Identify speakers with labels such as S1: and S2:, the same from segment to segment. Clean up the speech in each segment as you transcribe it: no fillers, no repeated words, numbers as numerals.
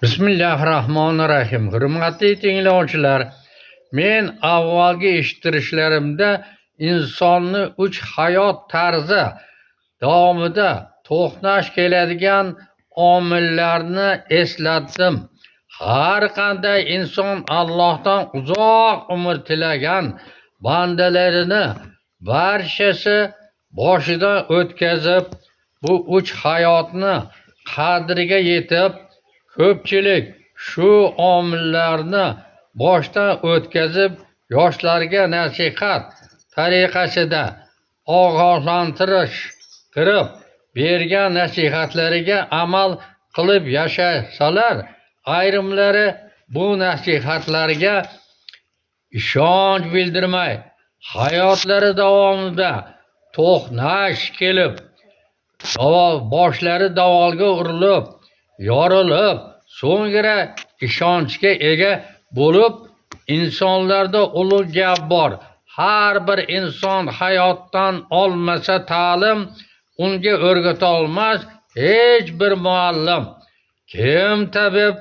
S1: Bismillahirrahmanirrahim. Hurmatli tinglovchilar, men avvalgi eshittirishlarimda insonni 3 hayot tarzi davomida to'qnash keladigan omillarni eslatdim. Har qanday inson Allohdan uzoq umr tilagan bandalarini barchasi boshidan o'tkazib, bu 3 hayotni qadriga yetib, ko'pchilik shu omillarni boshdan o'tkazib, yoshlarga nasihat tariqasida ogohlantirish qilib bergan nasihatlariga amal qilib yashasalar, ayrimlari bu nasihatlarga ishonch bildirmay, hayotlari davomida to'qnash kelib, boshlari davolga urilib, yorilib, so'ngra ishonchga ega bo'lib, insonlarda ulug' gap bor. Har bir inson hayotdan olmasa ta'lim, unga o'rgata olmas hech bir muallim. Kim tabib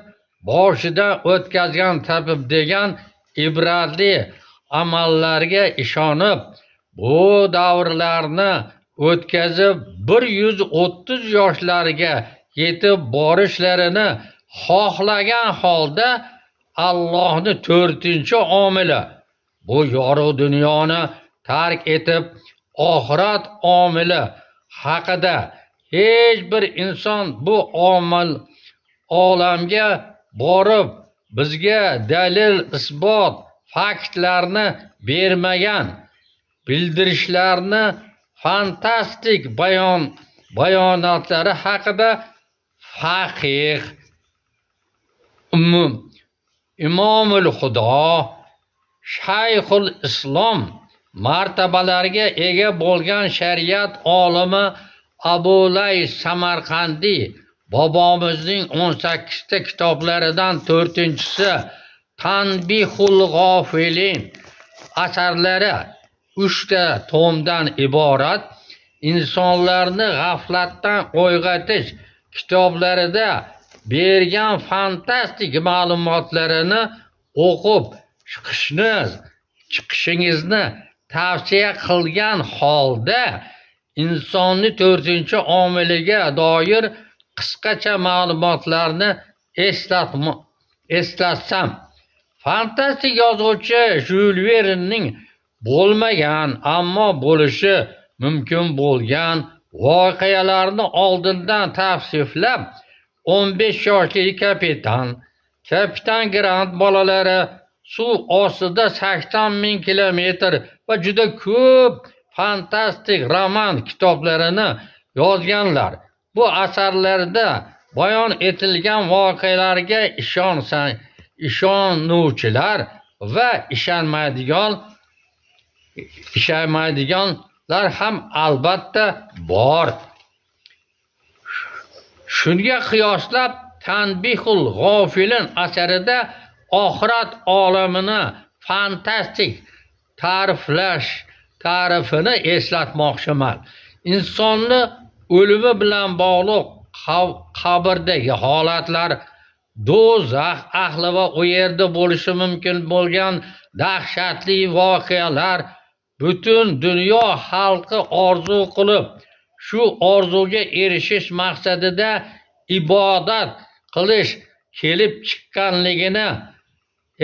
S1: boshidan o'tkazgan tabib degan ibratli amallarga ishonib, bu davrlarni o'tkazib 130 yoshlarga yetib borishlarini xohlagan holda Allohning 4-omili, bu yorug' dunyoni tark etib oxirat omili haqida hech bir inson bu olamga borib bizga dalil, isbot, faktlarni bermagan, bildirishlarni fantastik bayonotlari haqida faqih, imomul Xudo, shayxul islom martabalariga ega bo'lgan shariat olimi Abu Lays Samarqandiy bobomizning 18 ta kitoblaridan 4-si Tanbihul G'ofilin asarlari 3 ta tomdan iborat insonlarni g'aflatdan uyg'otish kitoblarida bergan fantastik ma'lumotlarini o'qib chiqishingizni tavsiya qilgan holda, insonni 4-omiliga doir qisqacha ma'lumotlarni eslatsam, fantastik yozuvchi Jules Verne'ning bo'lmagan, ammo bo'lishi mumkin bo'lgan voqealarni oldindan tavsiflab, 15 yoshli kapitan Grant bolalari suv ostida 80,000 kilometr va juda ko'p fantastik roman kitoblarini yozganlar. Bu asarlarda bayon etilgan voqealarga ishonuvchilar va ishonmaydiganlar ham albatta bor. Shunga qiyoslab Tanbihul G'ofilin asarida oxirat olamini fantastik ta'rifini eslatmoqchiman. Insonni o'limi bilan bog'liq qabrdagi holatlar, do'zax ahli va u yerda bo'lishi mumkin bo'lgan dahshatli voqealar, butun dunyo xalqi orzu qilib, shu orzuga erishish maqsadida ibodat qilish kelib chiqqanligini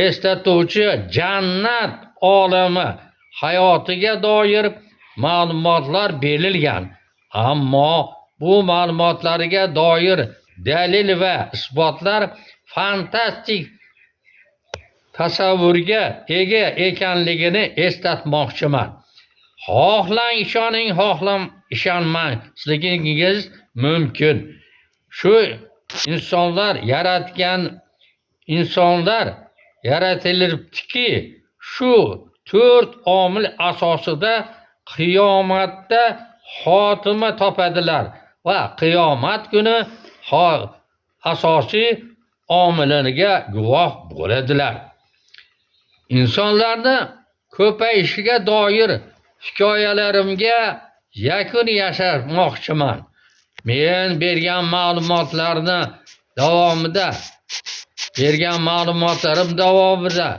S1: eslatuvchi jannat olami hayotiga doir ma'lumotlar berilgan. Ammo bu ma'lumotlarga doir dalil va isbotlar fantastik tasavvurga ega ekanligini eslatmoqchiman. Xohlang ishoning, xohlang ishonmasligingiz mumkin. Shu insonlar yaratilibdiki, shu 4 omil asosida qiyomatda xotima topadilar va qiyomat kuni asosiy omiliga guvoh bo'ladilar. Insonlarni ko'payishiga doir hikoyalarimga yakun yasamoqchiman. Men bergan ma'lumotlarni davomida bergan ma'lumotlarim davomida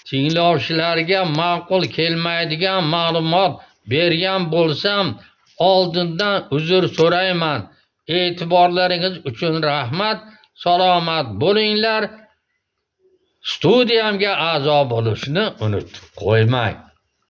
S1: tinglovchilarga ma'qul kelmaydigan ma'lumot bergan bo'lsam, oldindan uzr so'rayman. E'tiborlaringiz uchun rahmat. Salomat bo'linglar. Studiyamga a'zo bo'lishni unutib qo'ymang.